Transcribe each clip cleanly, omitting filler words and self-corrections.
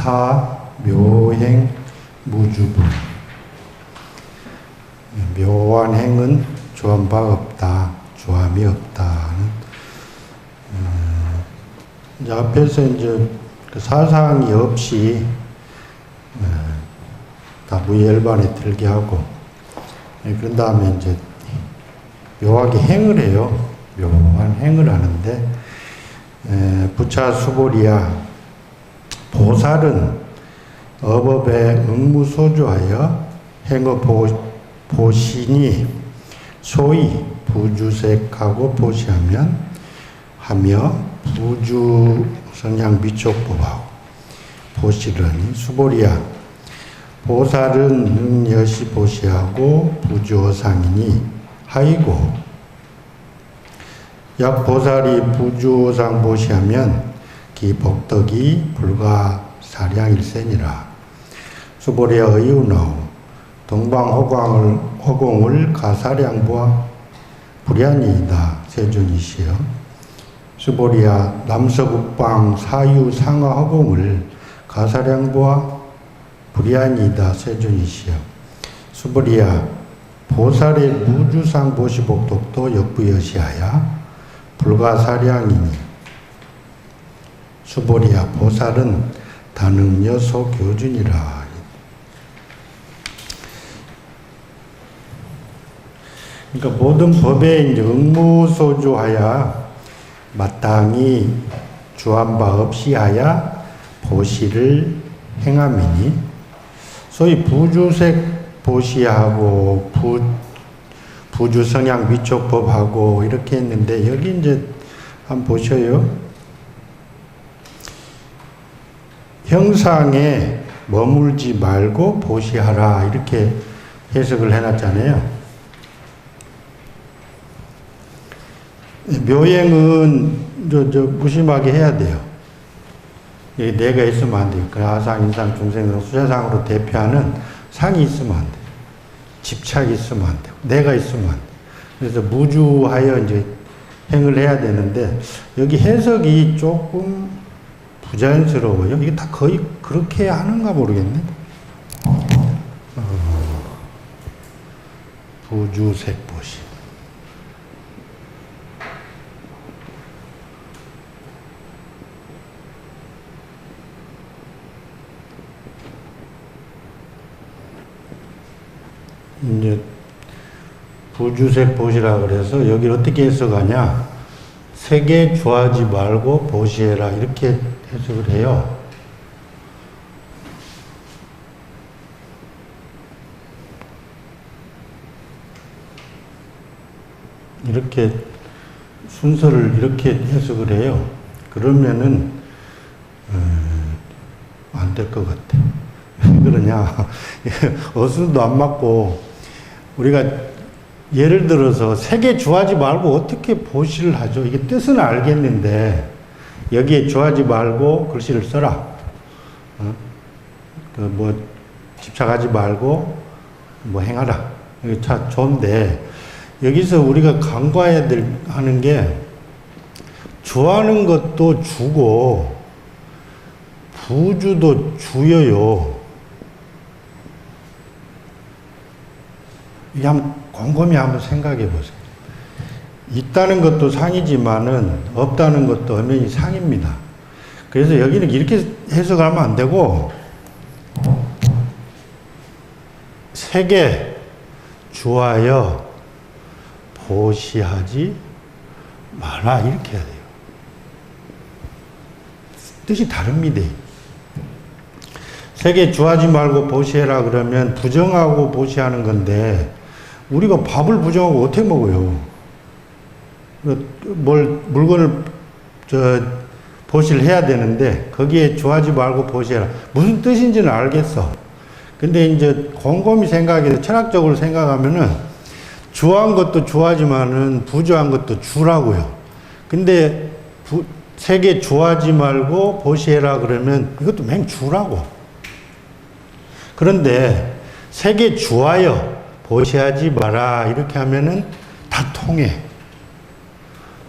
사, 묘행, 무주분. 묘한 행은 주한 바 없다, 주함이 없다. 이제 앞에서 이제 그 사상이 없이 다 무예열반에 들게 하고, 그런 다음에 이제 묘하게 행을 해요. 묘한 행을 하는데, 부차 수보리야, 보살은 어법에 응무소주하여 행어 보시니 소위 부주색하고 보시하면 하며 부주 성향 미촉법하고 보시르니 수보리야, 보살은 능여시 보시하고 부주어상이니 하이고, 약 보살이 부주어상 보시하면 기 복덕이 불가 사량일세니라. 수보리야 의우나오 동방호공을 가사량보아 불야니이다 세존이시여. 수보리야 남서북방 사유상하허공을 가사량보아 불야니이다 세존이시여. 수보리야 보살의 무주상 보시복덕도 역부여시하야 불가사량이니. 수보리야 보살은 다능여 소교준이라. 그러니까 모든 법에 이제 응무소주하야 마땅히 주한 바 없이 하야 보시를 행함이니. 소위 부주색 보시하고 부주성향 미촉법하고 이렇게 했는데, 여기 이제 한번 보셔요. 형상에 머물지 말고 보시하라 이렇게 해석을 해놨잖아요. 묘행은 무심하게 해야 돼요. 여기 내가 있으면 안 돼요. 아상, 인상, 중생으로 수자상으로 대표하는 상이 있으면 안 돼요. 집착이 있으면 안 돼요. 내가 있으면 안 돼요. 그래서 무주하여 이제 행을 해야 되는데, 여기 해석이 조금 부자연스러워요. 이게 다 거의 그렇게 하는가 모르겠네. 부주색 보시. 이제 부주색 보시라 그래서 여기 어떻게 해석하냐? 색에 주하지 말고 보시해라 이렇게 해석을 해요. 이렇게 순서를 이렇게 해석을 해요. 그러면은 안 될 것 같아. 왜 그러냐? 어순도 안 맞고, 우리가 예를 들어서 색에 주하지 말고 어떻게 보시를 하죠? 이게 뜻은 알겠는데 여기에 주하지 말고 글씨를 써라. 집착하지 말고 행하라. 이게 참 좋은데, 여기서 우리가 간과해야 하는 게, 주하는 것도 주고 부주도 주여요. 이게 곰곰이 한번 생각해 보세요. 있다는 것도 상이지만은 없다는 것도 엄연히 상입니다. 그래서 여기는 이렇게 해석하면 안 되고, 색에 주하여 보시하지 마라 이렇게 해야 돼요. 뜻이 다릅니다. 색에 주하지 말고 보시해라 그러면 부정하고 보시하는 건데, 우리가 밥을 부정하고 어떻게 먹어요? 물건을 보시를 해야 되는데 거기에 주하지 말고 보시해라. 무슨 뜻인지는 알겠어. 근데 이제 곰곰이 생각해서 철학적으로 생각하면은 주한 것도 주하지만은 부주한 것도 주라고요. 근데 색에 주하지 말고 보시해라 그러면 이것도 맹주라고. 그런데 색에 주하여 보시하지 마라 이렇게 하면은 다 통해.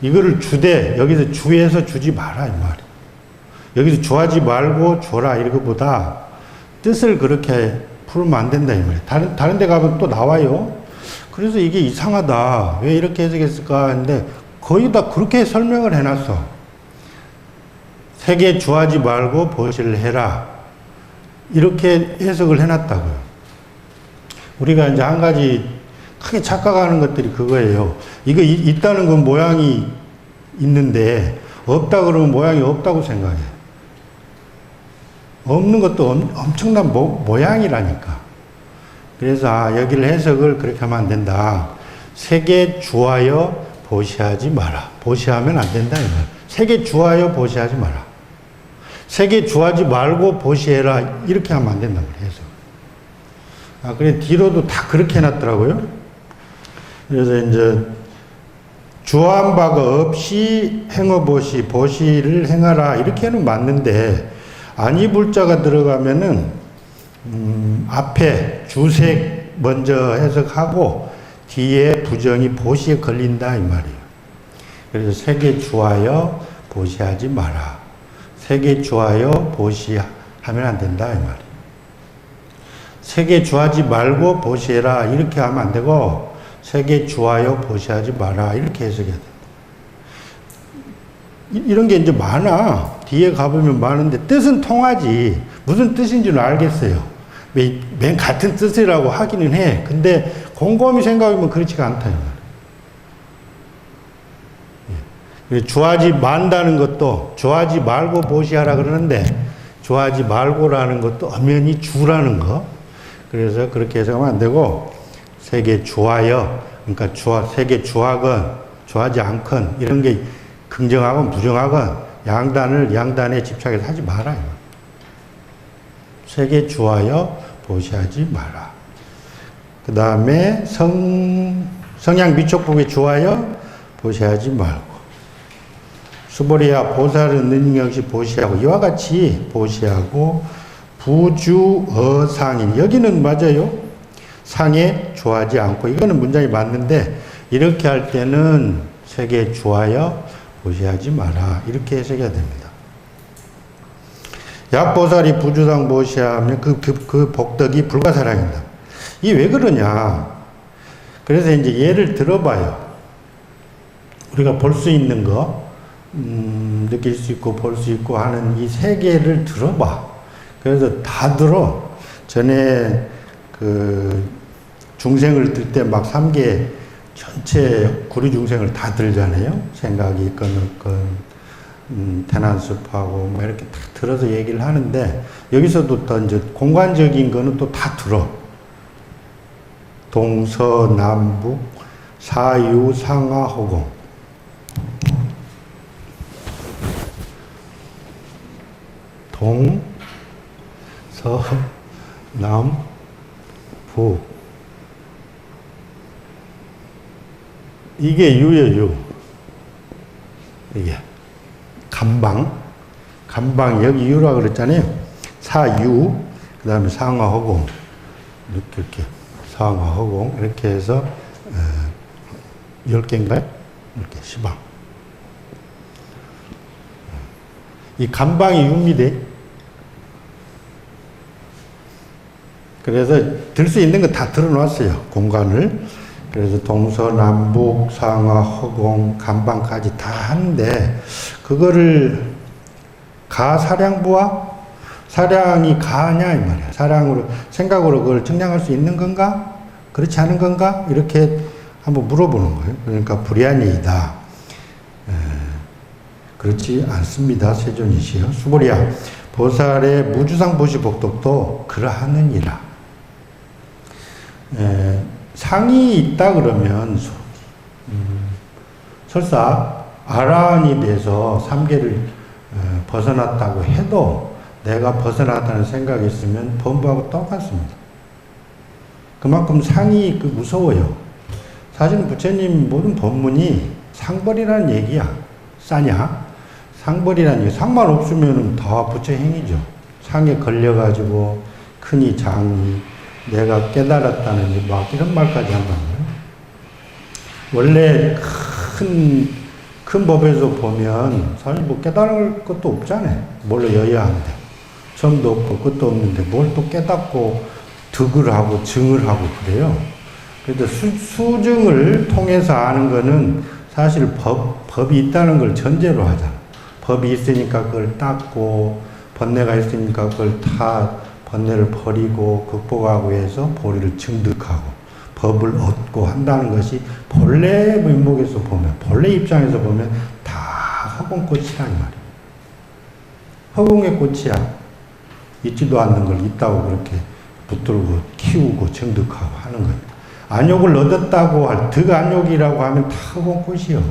이거를 주되 여기서 주에서 주지 마라 이 말이에요. 여기서 좋아하지 말고 줘라 이거보다 뜻을 그렇게 풀면 안 된다 이 말이에요. 다른 데 가면 또 나와요. 그래서 이게 이상하다. 왜 이렇게 해석했을까 했는데 거의 다 그렇게 설명을 해놨어. 세계 좋아하지 말고 보시를 해라. 이렇게 해석을 해놨다고요. 우리가 이제 한 가지 크게 착각하는 것들이 그거예요. 이거 있다는 건 모양이 있는데 없다 그러면 모양이 없다고 생각해. 없는 것도 엄청난 모양이라니까. 그래서 여기를 해석을 그렇게 하면 안 된다. 세계 주하여 보시하지 마라. 보시하면 안 된다. 세계 주하여 보시하지 마라. 세계 주하지 말고 보시해라. 이렇게 하면 안 된다고 해서. 그래 뒤로도 다 그렇게 해놨더라고요. 그래서 이제 주한 바가 없이 행어보시 보시를 행하라 이렇게는 맞는데 아니 불자가 들어가면은 앞에 주색 먼저 해석하고 뒤에 부정이 보시에 걸린다 이 말이에요. 그래서 세계 주하여 보시하지 마라. 세계 주하여 보시하면 안 된다 이 말이에요. 세계 주하지 말고 보시해라 이렇게 하면 안 되고 세계 주하여 보시하지 마라 이렇게 해석해야 돼. 이런 게 이제 많아. 뒤에 가보면 많은데 뜻은 통하지. 무슨 뜻인지는 알겠어요. 맨 같은 뜻이라고 하기는 해. 근데 곰곰이 생각하면 그렇지가 않다. 좋아하지 만다는 것도 좋아하지 말고 보시하라 그러는데 좋아하지 말고라는 것도 엄연히 주라는 거. 그래서 그렇게 해석하면 안 되고 세계 좋아요. 그러니까 세계 좋아건 좋아하지 않건 이런 게 긍정하건 부정하건 양단에 집착해서 하지 말아요. 세계 좋아요 보시하지 마라. 그 다음에 성향 미촉법에 좋아요 보시하지 말고 수보리야 보살은 능력시 보시하고 이와 같이 보시하고 부주어상인 여기는 맞아요. 상에 좋아하지 않고 이거는 문장이 맞는데 이렇게 할 때는 세계 좋아요 보시하지 마라 이렇게 해석해야 됩니다. 약보살이 부주상 보시하면 그 복덕이 불가사량이다. 이게 왜 그러냐. 그래서 이제 예를 들어봐요. 우리가 볼 수 있는 거 느낄 수 있고 볼 수 있고 하는 이 세 개를 들어봐. 그래서 다 들어. 전에 중생을 들 때 막 3개 전체 구류 중생을 다 들잖아요. 생각이 있건 태난습하고 뭐 이렇게 다 들어서 얘기를 하는데 여기서도 또 이제 공간적인 거는 또 다 들어. 동서남북 사유상하호공 동서남북 이게 유예요. 이게 감방 여기 유라 그랬잖아요. 사유 그 다음에 상하허공 이렇게 상하허공 이렇게 해서 10개인가요? 이렇게 시방 이 감방이 유입니다. 그래서 들 수 있는 거 다 들어놨어요. 공간을. 그래서 동서남북 상하 허공 감방까지 다 하는데 그거를 가사량부와 사량이 가냐 이 말이야. 사량으로 생각으로 그걸 측량할 수 있는 건가? 그렇지 않은 건가? 이렇게 한번 물어보는 거예요. 그러니까 불이한이다. 그렇지 않습니다. 세존이시여. 수보리야 보살의 무주상 보시 복덕도 그러하느니라. 상이 있다 그러면 설사 아라한이 돼서 3계를 벗어났다고 해도 내가 벗어났다는 생각이 있으면 범부하고 똑같습니다. 그만큼 상이 무서워요. 사실은 부처님 모든 법문이 상벌이라는 얘기야. 싸냐? 상벌이라는 얘기. 상만 없으면 다 부처 행위죠. 상에 걸려가지고 크니 장이 내가 깨달았다는 막 이런 말까지 한다는 거예요. 원래 큰 큰 법에서 보면 사실 뭐 깨달을 것도 없잖아요. 뭘로 여야 하는데. 점도 없고 끝도 없는데 뭘 또 깨닫고 득을 하고 증을 하고 그래요. 그래서 수증을 통해서 아는 거는 사실 법이 있다는 걸 전제로 하잖아. 법이 있으니까 그걸 닦고, 번뇌가 있으니까 그걸 다 번뇌를 버리고 극복하고 해서 보리를 증득하고 법을 얻고 한다는 것이 본래 면목에서 보면, 본래 입장에서 보면 다 허공꽃이란 말이에요. 허공의 꽃이야. 있지도 않는 걸 있다고 그렇게 붙들고 키우고 증득하고 하는 거예요. 안욕을 얻었다고 할 득안욕이라고 하면 다 허공꽃이요.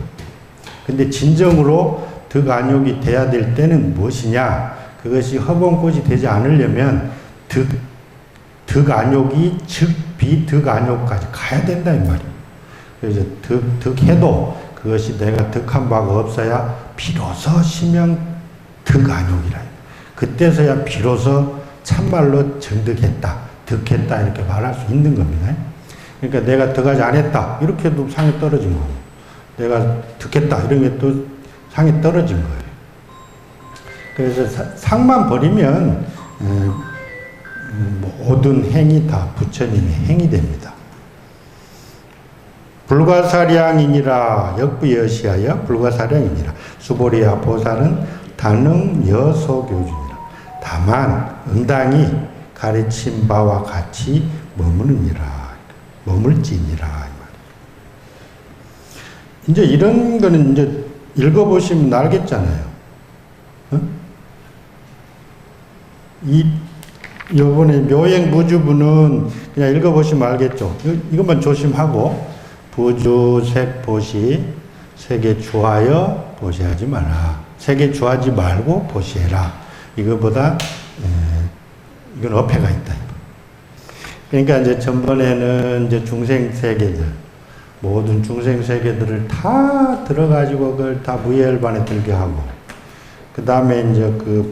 근데 진정으로 득안욕이 돼야 될 때는 무엇이냐? 그것이 허공꽃이 되지 않으려면 득안욕이 즉 비득안욕까지 가야 된다 이 말이에요. 그래서 득해도 그것이 내가 득한 바가 없어야 비로소 심형 득안욕이라. 그때서야 비로소 참말로 증득했다, 득했다 이렇게 말할 수 있는 겁니다. 그러니까 내가 득하지 않았다 이렇게 해도 상에 떨어진 거고, 내가 득했다 이런 게 또 상에 떨어진 거예요. 그래서 상만 버리면 모든 행이 다 부처님의 행이 됩니다. 불가사량이니라 역부여시하여 불가사량이니라. 수보리야 보살은 단응 여소교주니라. 다만 응당이 가르친 바와 같이 머무르니라. 머물지니라. 이제 이런 거는 이제 읽어보시면 알겠잖아요. 어? 요번에 묘행 무주부는 그냥 읽어보시면 알겠죠. 이것만 조심하고, 부주색 보시, 색에 주하여 보시하지 마라. 색에 주하지 말고 보시해라. 이거보다, 이건 어폐가 있다. 그러니까 이제 전번에는 이제 중생세계들, 모든 중생세계들을 다 들어가지고 그걸 다 무예열반에 들게 하고, 그 다음에 이제 그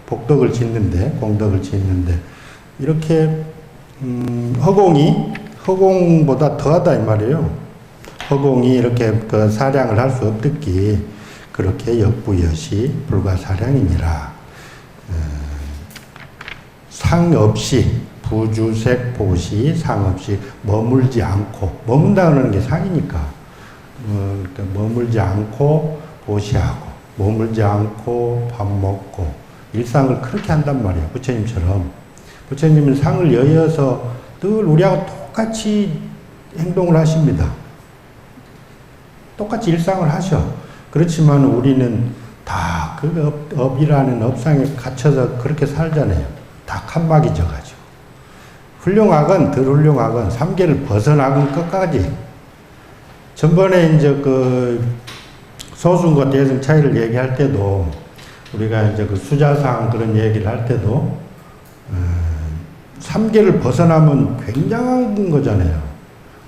복덕을 짓는데, 공덕을 짓는데, 이렇게, 허공보다 더하다, 이 말이에요. 허공이 이렇게 그 사량을 할 수 없듯기, 그렇게 역부여시 불가사량이니라. 상 없이, 부주색 보시, 상 없이 머물지 않고, 머문다는 게 상이니까, 그러니까 머물지 않고 보시하고, 머물지 않고 밥 먹고, 일상을 그렇게 한단 말이에요. 부처님처럼. 부처님은 상을 여여서 늘 우리하고 똑같이 행동을 하십니다. 똑같이 일상을 하셔. 그렇지만 우리는 다 그 업이라는 업상에 갇혀서 그렇게 살잖아요. 다 칸막이 져가지고. 훌륭하건 덜 훌륭하건 삼계를 벗어나건 끝까지. 전번에 이제 그 소승과 대승 차이를 얘기할 때도 우리가 이제 그 수자상 그런 얘기를 할 때도, 삼계를 벗어나면 굉장한 거잖아요.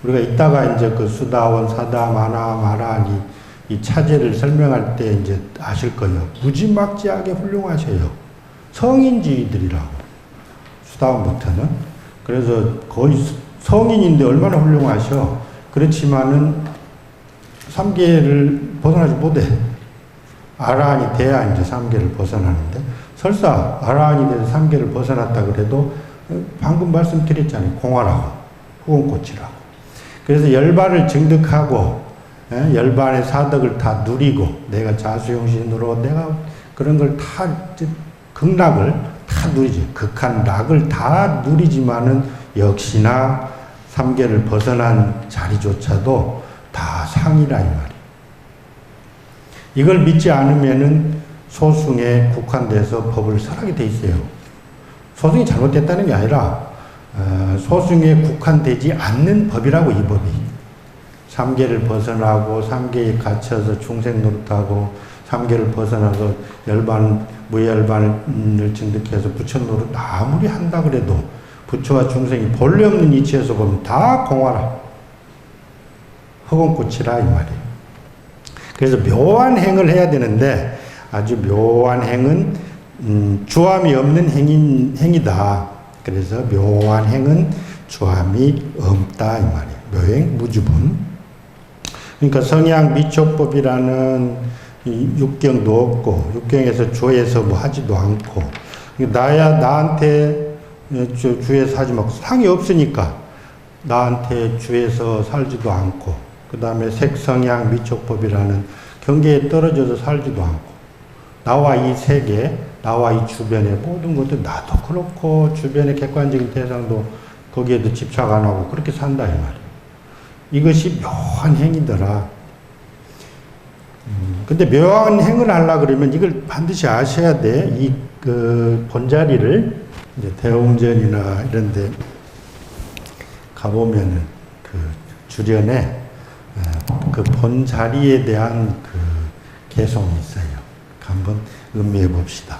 우리가 이따가 이제 그 수다원, 사다, 마나, 마라, 이 차제를 설명할 때 이제 아실 거예요. 무지막지하게 훌륭하셔요. 성인지들이라고. 수다원부터는. 그래서 거의 성인인데 얼마나 훌륭하셔. 그렇지만은 삼계를 벗어나지 못해. 아라한이 돼야 이제 삼계를 벗어나는데, 설사 아라한이 돼서 삼계를 벗어났다 그래도 방금 말씀드렸잖아요. 공화라고, 후원꽃이라고. 그래서 열반을 증득하고, 열반의 사덕을 다 누리고, 내가 자수용신으로 내가 그런 걸 다, 극락을 다 누리지. 극한 낙을 다 누리지만은 역시나 삼계를 벗어난 자리조차도 다 상이라 이 말이에요. 이걸 믿지 않으면은 소승에 국한돼서 법을 설하게 돼 있어요. 소승이 잘못됐다는 게 아니라 소승에 국한되지 않는 법이라고, 이 법이. 삼계를 벗어나고 삼계에 갇혀서 중생 노릇하고 삼계를 벗어나서 무열반을 증득해서 부처 노릇 아무리 한다 그래도 부처와 중생이 본래 없는 이치에서 보면 다 공화라. 허공꽃이라 이 말이에요. 그래서 묘한 행을 해야 되는데, 아주 묘한 행은 주함이 없는 행이다. 그래서 묘한 행은 주함이 없다 이 말이에요. 묘행 무주분. 그러니까 성향 미촉법이라는 이 육경도 없고, 육경에서 주에서 뭐 하지도 않고, 나한테 주에서 하지 말고, 상이 없으니까 나한테 주에서 살지도 않고, 그 다음에 색성향 미촉법이라는 경계에 떨어져서 살지도 않고, 나와 이 세계, 나와 이 주변의 모든 것들 나도 그렇고, 주변의 객관적인 대상도 거기에도 집착 안 하고 그렇게 산다 이 말이에요. 이것이 묘한 행위더라. 근데 묘한 행을 하려 그러면 이걸 반드시 아셔야 돼. 그 본자리를 이제 대웅전이나 이런 데 가보면은 그 주련에 그 본자리에 대한 그 개성이 있어요. 한번 음미해 봅시다.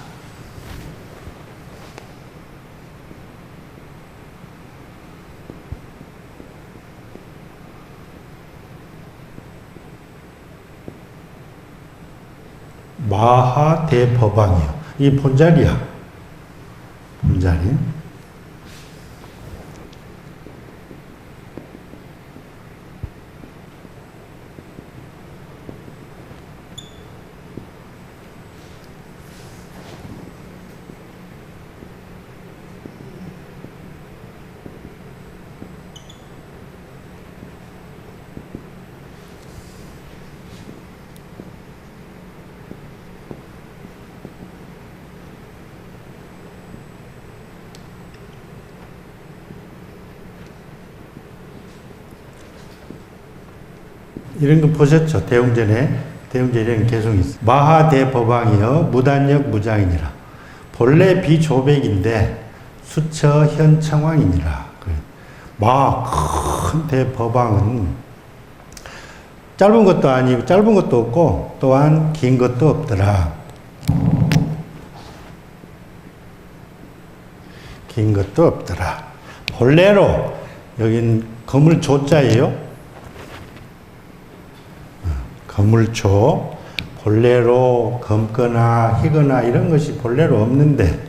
마하대법왕이요. 이 본자리야. 본자리. 이런 거 보셨죠? 대웅전에 이런 개성이 있어요. 마하대법왕이여 무단역 무장이니라. 본래 비조백인데 수처 현청왕이니라. 큰 대법왕은 짧은 것도 아니고 짧은 것도 없고 또한 긴 것도 없더라. 긴 것도 없더라. 본래로 여긴 거물 조자예요. 거물초, 본래로 검거나 희거나 이런 것이 본래로 없는데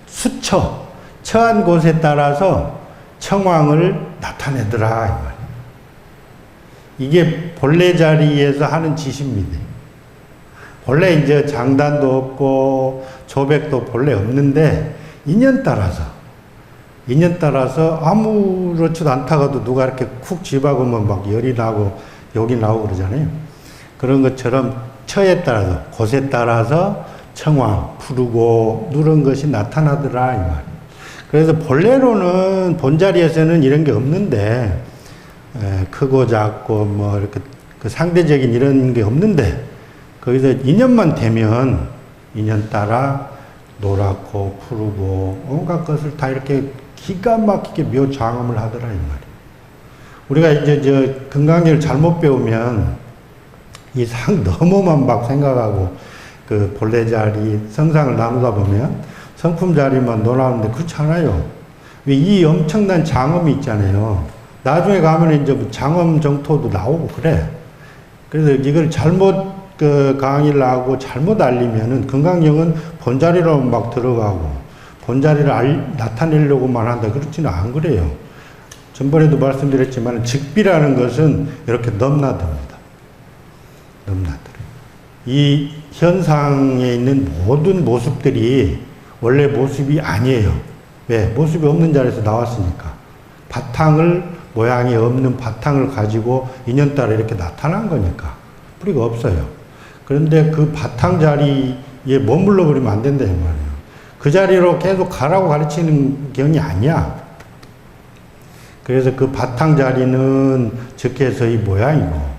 수처, 처한 곳에 따라서 청왕을 나타내더라 이 말이에요. 이게 본래 자리에서 하는 짓입니다. 본래 이제 장단도 없고 조백도 본래 없는데 인연 따라서 아무렇지도 않다가도 누가 이렇게 쿡 집어보면 막 열이 나고 욕이 나오고 그러잖아요. 그런 것처럼 처에 따라서, 곳에 따라서 청왕, 푸르고 누런 것이 나타나더라 이 말이에요. 그래서 본래로는 본자리에서는 이런 게 없는데 크고 작고 뭐 이렇게 그 상대적인 이런 게 없는데 거기서 인연만 되면 인연 따라 노랗고 푸르고 온갖 것을 다 이렇게 기가 막히게 묘장엄을 하더라 이 말이에요. 우리가 이제 금강경을 잘못 배우면 이 상 너머만 막 생각하고 그 본래 자리 성상을 나누다 보면 성품 자리만 놀아오는데 그렇지 않아요. 이 엄청난 장엄이 있잖아요. 나중에 가면 이제 장엄 정토도 나오고 그래. 그래서 이걸 잘못 그 강의를 하고 잘못 알리면은 금강경은 본자리로 막 들어가고 본자리를 나타내려고만 한다. 그렇지는 안 그래요. 전번에도 말씀드렸지만 직비라는 것은 이렇게 넘나듭니다. 넘나들어요. 이 현상에 있는 모든 모습들이 원래 모습이 아니에요. 왜? 모습이 없는 자리에서 나왔으니까. 바탕을, 모양이 없는 바탕을 가지고 인연 따라 이렇게 나타난 거니까. 뿌리가 없어요. 그런데 그 바탕 자리에 머물러 버리면 안 된다, 이 말이에요. 그 자리로 계속 가라고 가르치는 경이 아니야. 그래서 그 바탕 자리는 즉해서 이 모양이고,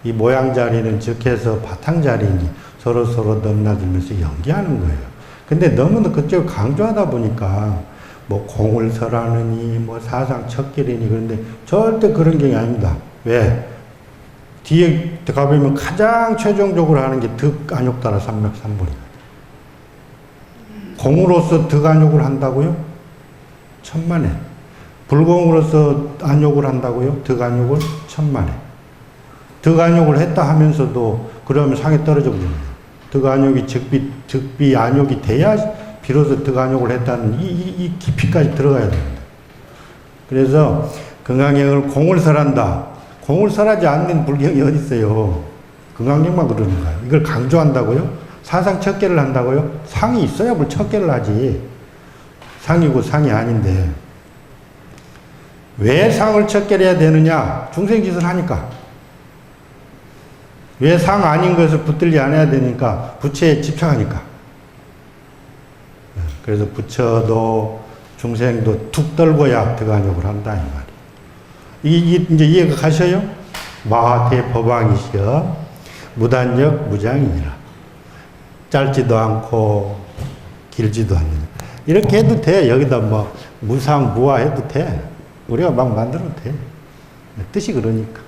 이 모양 자리는 즉해서 바탕 자리니 서로 넘나들면서 연기하는 거예요. 근데 너무나 그쪽을 강조하다 보니까 뭐 공을 설하느니 뭐 사상 척결이니 그런데 절대 그런 게 아닙니다. 왜? 뒤에 가보면 가장 최종적으로 하는 게 득안욕 따라 삼맥삼불이거든요. 공으로서 득안욕을 한다고요? 천만에. 불공으로서 안욕을 한다고요? 득안욕을? 천만에. 득안욕을 했다 하면서도 그러면 상에 떨어져 버립니다. 득안욕이 즉비 안욕이 돼야 비로소 득안욕을 했다는 이 깊이까지 들어가야 됩니다. 그래서 건강행을 공을 설한다. 공을설하지 않는 불경이 어디 있어요. 금강경만 그러는 거예요. 이걸 강조한다고요? 사상 척결을 한다고요? 상이 있어야 뭘 척결을 하지. 상이고 상이 아닌데. 왜 상을 척결해야 되느냐? 중생짓을 하니까. 왜 상 아닌 것을 붙들지 않아야 되니까? 부처에 집착하니까. 그래서 부처도 중생도 툭 떨고야 득안욕을 한다, 이 말이에요. 이제 이해가 가셔요? 마하대법왕이시여 무단역 무장이니라. 짧지도 않고 길지도 않느냐. 이렇게 해도 돼. 여기다 뭐 무상 무화 해도 돼. 우리가 막 만들어도 돼. 뜻이 그러니까.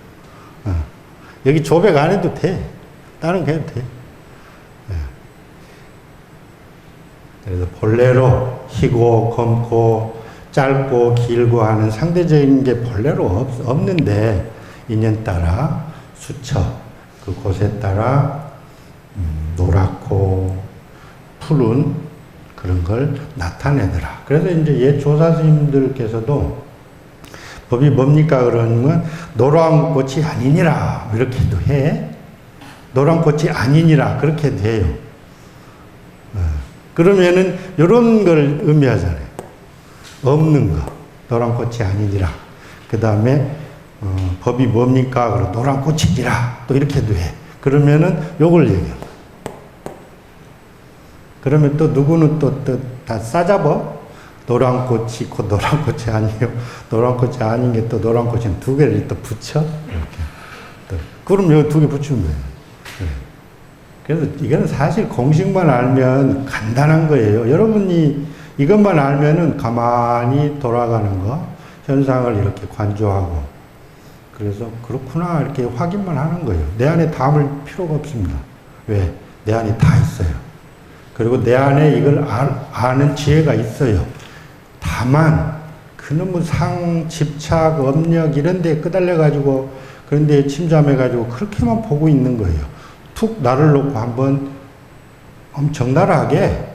여기 조백 안 해도 돼. 다른 거 해도 돼. 그래서 본래로 희고 검고 짧고 길고 하는 상대적인 게 본래로 없는데 인연 따라 수처 그 곳에 따라 노랗고 푸른 그런 걸 나타내더라. 그래서 이제 옛 조사 스님들께서도 법이 뭡니까 그러면 노란 꽃이 아니니라 이렇게도 해. 노란 꽃이 아니니라 그렇게 돼요. 그러면은 이런 걸 의미하잖아요. 없는 거 노란 꽃이 아니니라. 그 다음에 법이 뭡니까? 그럼 노란 꽃이니라 또 이렇게도 해. 그러면은 요걸 얘기해요. 그러면 또 누구는 또 다 싸잡아. 노란 꽃이 곧 노란 꽃이 아니에요. 노란 꽃이 아닌 게 또 노란 꽃이 두 개를 또 붙여. 이렇게. 또. 그럼 여기 두 개 붙이면 돼요. 그래서 이거는 사실 공식만 알면 간단한 거예요. 여러분이 이것만 알면은 가만히 돌아가는 거, 현상을 이렇게 관조하고, 그래서 그렇구나 이렇게 확인만 하는 거예요. 내 안에 담을 필요가 없습니다. 왜? 내 안에 다 있어요. 그리고 내 안에 이걸 아는 지혜가 있어요. 다만 그놈의 상, 집착, 업력 이런 데에 끄달려가지고 그런 데에 침잠해가지고 그렇게만 보고 있는 거예요. 툭 나를 놓고 한번 적나라하게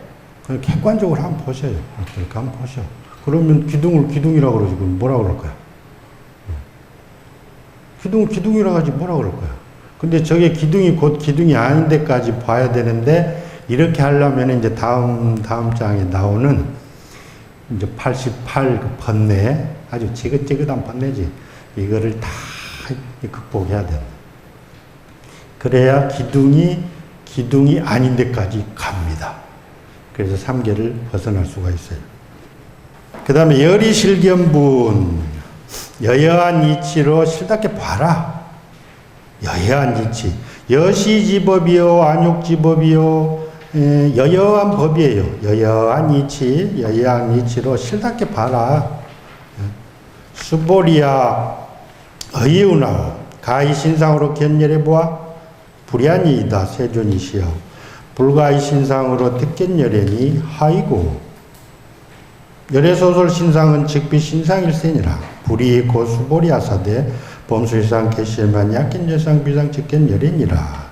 그냥 객관적으로 한번 보셔요. 이렇게 한번 보셔. 그러면 기둥을 기둥이라고 그러지 뭐라 그럴 거야? 기둥을 기둥이라고 하지 뭐라 그럴 거야? 근데 저게 기둥이 곧 기둥이 아닌 데까지 봐야 되는데 이렇게 하려면 이제 다음 장에 나오는 이제 88 그 번뇌 아주 지긋지긋한 번뇌지. 이거를 다 극복해야 된다. 그래야 기둥이 아닌 데까지 갑니다. 그래서 삼계를 벗어날 수가 있어요. 그 다음에 열이실견분, 여여한 이치로 실답게 봐라. 여여한 이치. 여시지법이요, 안욕지법이요, 여여한 법이에요. 여여한 이치, 여여한 이치로 실답게 봐라. 수보리야, 의유나오, 가히 신상으로 견열해 보아. 불야니이다 세존이시여 불가의 신상으로 특견열애니 하이고 열애소설 신상은 즉비 신상일세니라 불이 고수보리 아사대 범수일상 개시에만 약견여상 비상 즉견열애니라.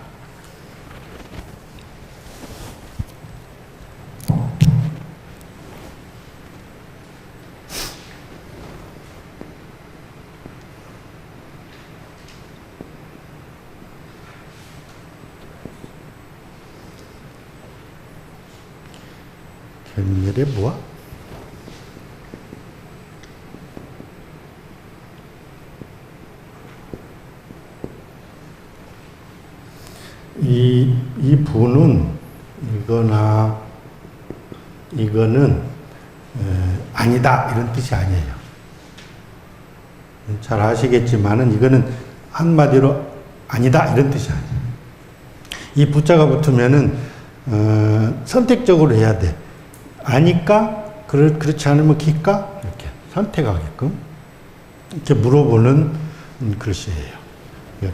견열애 뭐야? 이 부는 이거는 아니다 이런 뜻이 아니에요. 잘 아시겠지만은 이거는 한마디로 아니다 이런 뜻이 아니에요. 이 부자가 붙으면은 선택적으로 해야 돼. 아니까? 그렇지 않으면 기까? 이렇게 선택하게끔 이렇게 물어보는 글씨예요.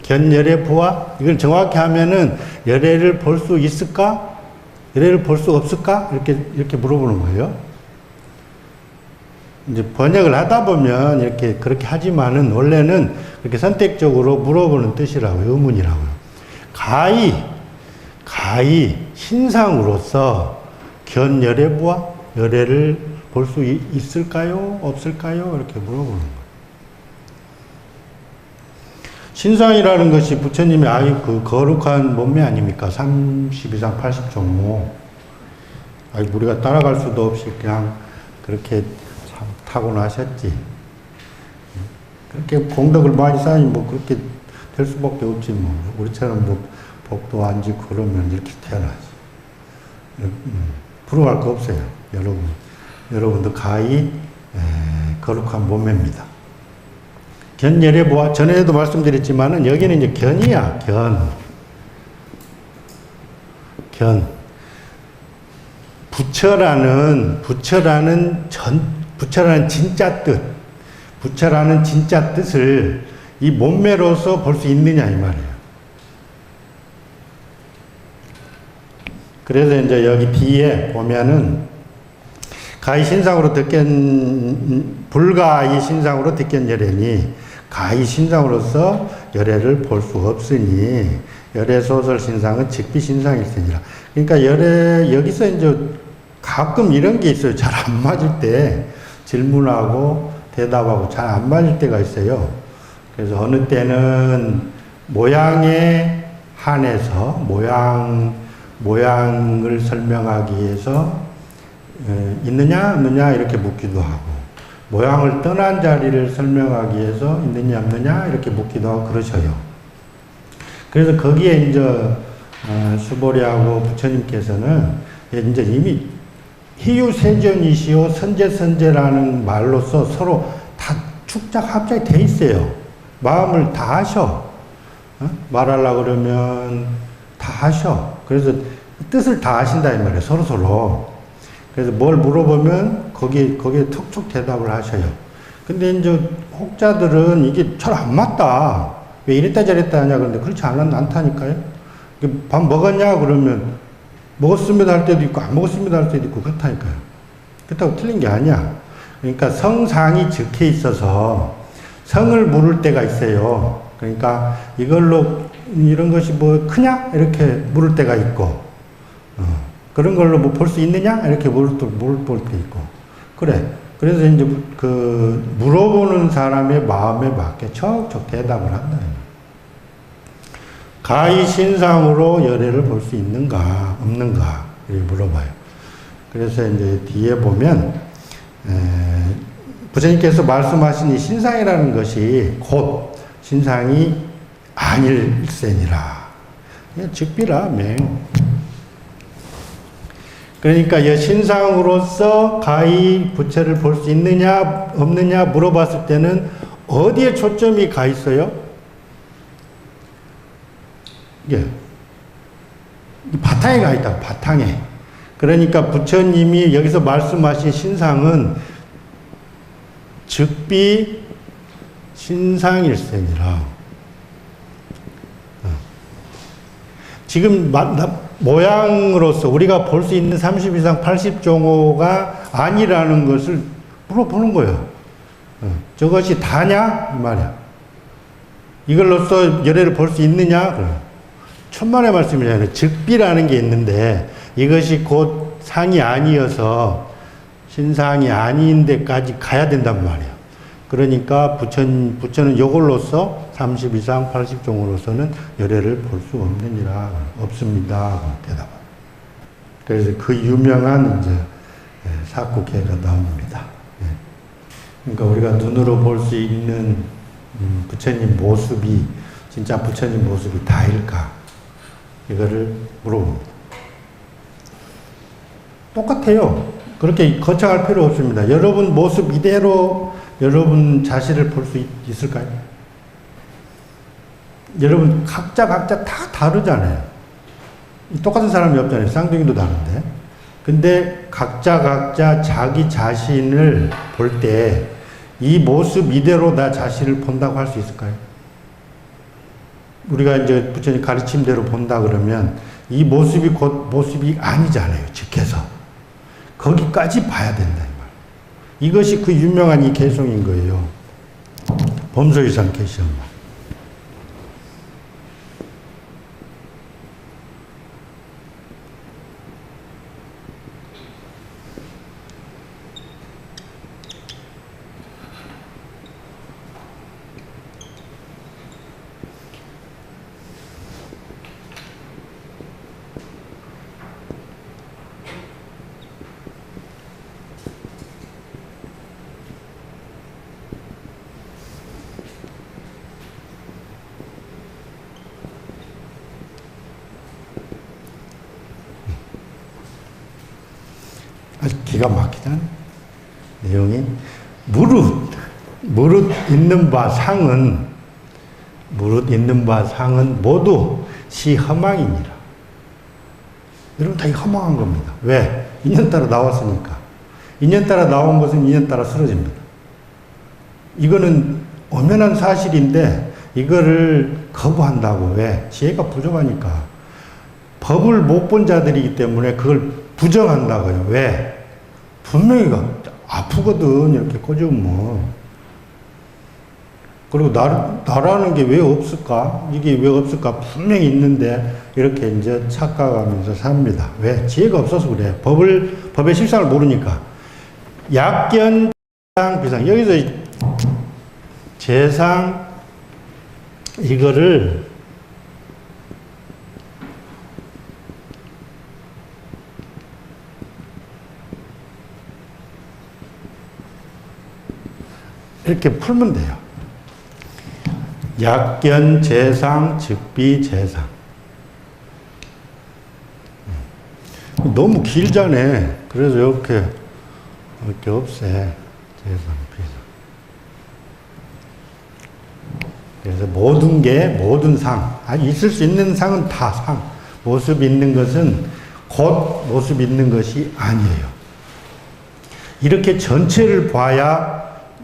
견열애 보아? 이걸 정확히 하면은 열애를 볼 수 있을까? 열애를 볼 수 없을까? 이렇게 물어보는 거예요. 이제 번역을 하다 보면 이렇게 그렇게 하지만은 원래는 그렇게 선택적으로 물어보는 뜻이라고요. 의문이라고요. 가히 신상으로서 견열애 보아? 열애를 볼 수 있을까요? 없을까요? 이렇게 물어보는 거예요. 신상이라는 것이 부처님의 아유 그 거룩한 몸매 아닙니까? 32상 80종모. 아이 우리가 따라갈 수도 없이 그냥 그렇게 참 타고나셨지. 그렇게 공덕을 많이 쌓으니 뭐 그렇게 될 수밖에 없지 뭐. 우리처럼 뭐 복도 안 짓고 그러면 이렇게 태어나지. 부러워할 거 없어요. 여러분도 가히 거룩한 몸매입니다. 견예례보아 전에도 말씀드렸지만은 여기는 이제 견이야. 견. 부처라는 진짜 뜻, 부처라는 진짜 뜻을 이 몸매로서 볼 수 있느냐 이 말이에요. 그래서 이제 여기 뒤에 보면은 가히 신상으로 불가히 신상으로 득견열애니 가히 신상으로서 열애를 볼 수 없으니 열애소설 신상은 즉비 신상일세니라. 그러니까 여기서 이제 가끔 이런 게 있어요. 잘 안 맞을 때 질문하고 대답하고 잘 안 맞을 때가 있어요. 그래서 어느 때는 모양에 한해서 모양을 설명하기 위해서 있느냐 없느냐 이렇게 묻기도 하고 모양을 떠난 자리를 설명하기 위해서 있느냐 없느냐 이렇게 묻기도 하고 그러셔요. 그래서 거기에 이제 수보리하고 부처님께서는 이제 이미 희유세존이시오 선제선제라는 말로서 서로 다 축작합작이 돼 있어요. 마음을 다 하셔. 말하려고 그러면 다 하셔. 그래서 뜻을 다 하신다 이 말이에요. 서로. 그래서 뭘 물어보면 거기에 툭툭 대답을 하셔요. 근데 이제 혹자들은 이게 잘 안 맞다. 왜 이랬다 저랬다 하냐 그런데 그렇지 않다니까요. 밥 먹었냐 그러면 먹었습니다 할 때도 있고 안 먹었습니다 할 때도 있고 그렇다니까요. 그렇다고 틀린 게 아니야. 그러니까 성상이 적혀 있어서 성을 물을 때가 있어요. 그러니까 이걸로 이런 것이 뭐 크냐 이렇게 물을 때가 있고 그런 걸로 뭐 볼 수 있느냐 이렇게 물을 때 있고 그래. 그래서 이제 그 물어보는 사람의 마음에 맞게 척척 대답을 한다. 가히 신상으로 열애를 볼 수 있는가 없는가 이렇게 물어봐요. 그래서 이제 뒤에 보면 부처님께서 말씀하신 이 신상이라는 것이 곧 신상이 아닐세니라. 즉비라 맹. 그러니까 이 신상으로서 가히 부처를 볼 수 있느냐 없느냐 물어봤을 때는 어디에 초점이 가 있어요? 예. 바탕에 가 있다. 바탕에. 그러니까 부처님이 여기서 말씀하신 신상은 즉비 신상일세니라. 지금 모양으로서 우리가 볼 수 있는 32상 80종호가 아니라는 것을 물어보는 거예요. 저것이 다냐? 이 말이야. 이걸로써 열애를 볼 수 있느냐? 그래. 천만의 말씀이잖아요. 즉비라는 게 있는데 이것이 곧 상이 아니어서 신상이 아닌 데까지 가야 된단 말이에요. 그러니까 부처는 이걸로써 32상 80종으로서는 열애를 볼 수 없느니라. 없습니다. 대답. 그래서 그 유명한 이제 사구계가 나옵니다. 그러니까 우리가 눈으로 볼 수 있는 부처님 모습이 진짜 부처님 모습이 다일까? 이거를 물어봅니다. 똑같아요. 그렇게 거창할 필요 없습니다. 여러분 모습 이대로 여러분 자신을 볼 수 있을까요? 여러분 각자 다 다르잖아요. 똑같은 사람이 없잖아요. 쌍둥이도 다른데. 근데 각자 자기 자신을 볼 때 이 모습 이대로 나 자신을 본다고 할 수 있을까요? 우리가 이제 부처님 가르침대로 본다 그러면 이 모습이 곧 모습이 아니잖아요. 즉해서. 거기까지 봐야 된다. 이 말. 이것이 그 유명한 이 개성인 거예요. 범소유상 개성. 아주 기가 막히잖아요. 내용이 무릇 있는 바 상은 모두 시허망이니라. 여러분 다 허망한 겁니다. 왜? 인연 따라 나왔으니까. 인연 따라 나온 것은 인연 따라 쓰러집니다. 이거는 엄연한 사실인데 이거를 거부한다고. 왜? 지혜가 부족하니까. 법을 못 본 자들이기 때문에 그걸 부정한다고요. 왜? 분명히 아프거든 이렇게 꼬집으면. 그리고 나라는 게 왜 없을까? 이게 왜 없을까? 분명히 있는데 이렇게 이제 착각하면서 삽니다. 왜? 지혜가 없어서 그래. 법의 실상을 모르니까. 약견, 재상, 비상. 여기서 재상 이거를 이렇게 풀면 돼요. 약견, 재상, 즉비, 재상. 너무 길잖아요. 그래서 이렇게 없애. 재상, 비상. 그래서 모든 상. 있을 수 있는 상은 다 상. 모습이 있는 것은 곧 모습이 있는 것이 아니에요. 이렇게 전체를 봐야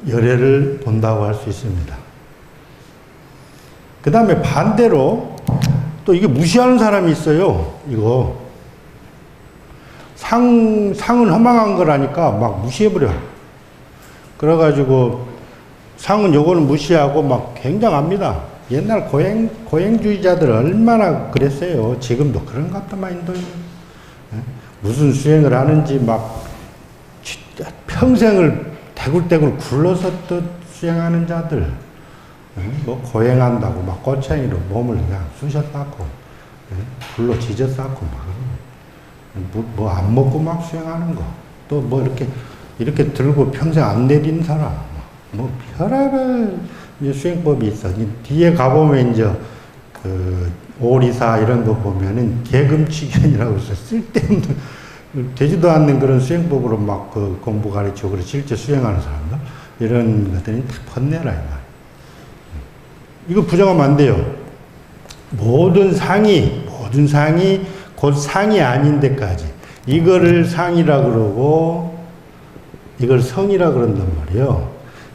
열애를 본다고 할 수 있습니다. 그 다음에 반대로 또 이게 무시하는 사람이 있어요. 이거 상은 허망한 거라니까 막 무시해버려. 그래가지고 상은 요거는 무시하고 막 굉장합니다. 옛날 고행주의자들 얼마나 그랬어요. 지금도 그런 것 같단 말인데 무슨 수행을 하는지 막 평생을 대굴대굴 굴러서 또 수행하는 자들, 뭐 고행한다고 막 꼬챙이로 몸을 그냥 쑤셔 쌓고, 불로 지져 쌓고 뭐 안 먹고 막 수행하는 거, 또 뭐 이렇게 들고 평생 안 내린 사람, 뭐 별의별 수행법이 있어. 뒤에 가보면 이제 그 오리사 이런 거 보면은 개금치견이라고 해서 쓸데없는 되지도 않는 그런 수행법으로 막 그 공부 가르치고 그래 실제 수행하는 사람들 이런 것들이 다 번내라 이 말. 이거 부정하면 안 돼요. 모든 상이 곧 상이 아닌 데까지 이거를 상이라 그러고 이걸 성이라 그런단 말이에요.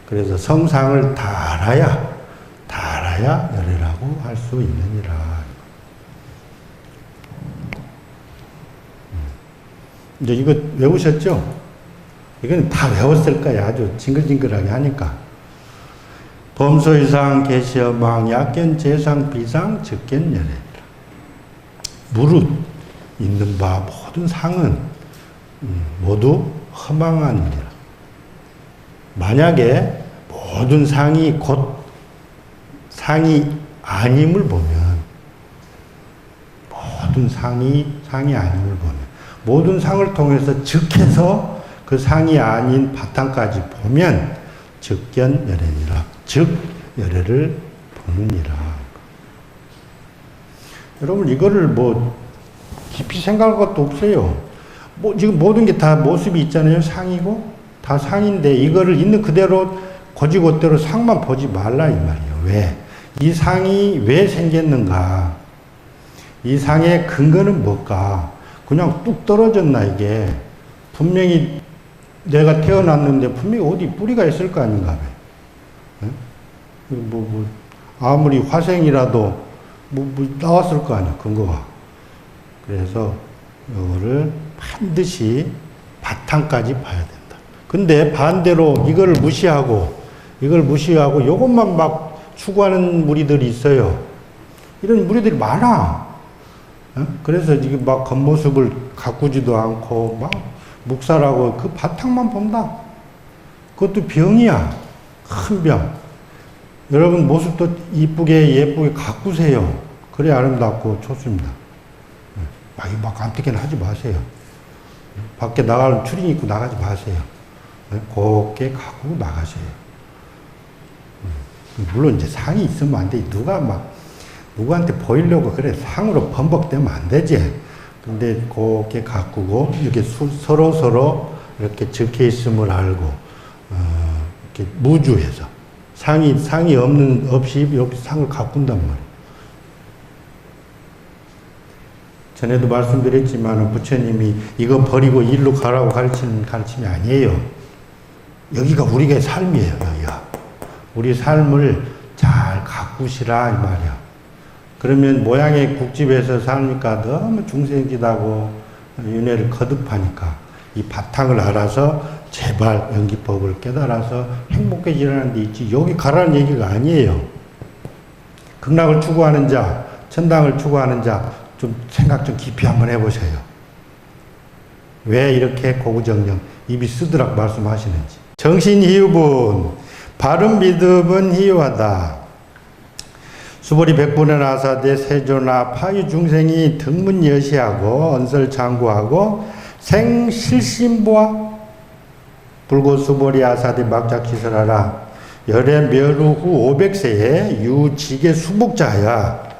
그래서 성상을 다 알아야 열애라고 할 수 있느니라. 이제 이거 외우셨죠? 이건 다 외웠을 거야. 아주 징글징글하게 하니까. 범소이상, 계시허망, 약견, 재상, 비상, 즉견, 열애니라. 무릇 있는 바 모든 상은 모두 허망하니라. 만약에 모든 상이 곧 상이 아님을 보면 모든 상이 아님을 보면 모든 상을 통해서 즉해서 그 상이 아닌 바탕까지 보면 즉견 열애니라. 즉 열애를 보느니라. 여러분 이거를 뭐 깊이 생각할 것도 없어요. 뭐 지금 모든 게 다 모습이 있잖아요. 상이고 다 상인데 이거를 있는 그대로 고지고대로 상만 보지 말라 이 말이에요. 왜? 이 상이 왜 생겼는가? 이 상의 근거는 뭘까? 그냥 뚝 떨어졌나 이게? 분명히 내가 태어났는데 분명히 어디 뿌리가 있을 거 아닌가? 아무리 화생이라도 나왔을 거 아니야 근거가. 그래서 이거를 반드시 바탕까지 봐야 된다. 근데 반대로 이걸 무시하고 이것만 막 추구하는 무리들이 있어요. 이런 무리들이 많아. 그래서 이게 막 겉모습을 가꾸지도 않고 막 묵살하고 그 바탕만 본다. 그것도 병이야. 큰 병. 여러분 모습도 예쁘게 가꾸세요. 그래 아름답고 좋습니다. 막 깜찍이는 하지 마세요. 밖에 나가면 추린 입고 나가지 마세요. 곱게 가꾸고 나가세요. 물론 이제 상이 있으면 안 돼. 누가 막 누구한테 보이려고 그래 상으로 범벅되면 안 되지. 근데 곱게 가꾸고 이렇게 서로 이렇게 적혀 있음을 알고 이렇게 무주해서 상이 없이 이렇게 상을 가꾼단 말이에요. 전에도 말씀드렸지만 부처님이 이거 버리고 일로 가라고 가르치는 가르침이 아니에요. 여기가 우리의 삶이에요. 여기가 우리 삶을 잘 가꾸시라 이 말이야. 그러면 모양의 국집에서 사니까 너무 중생지다고 윤회를 거듭하니까 이 바탕을 알아서 제발 연기법을 깨달아서 행복해지라는 데 있지 여기 가라는 얘기가 아니에요. 극락을 추구하는 자, 천당을 추구하는 자 좀 생각 좀 깊이 한번 해보세요. 왜 이렇게 고구정령 입이 쓰드락 말씀하시는지. 정신희유분 바른 믿음은 희유하다. 수보리 백분의 나사대 세조나 파유 중생이 등문여시하고 언설장구하고 생실신보아 불고수보리 아사대 막작기설하라. 열애 멸후 후 500세에 유직의 수복자야.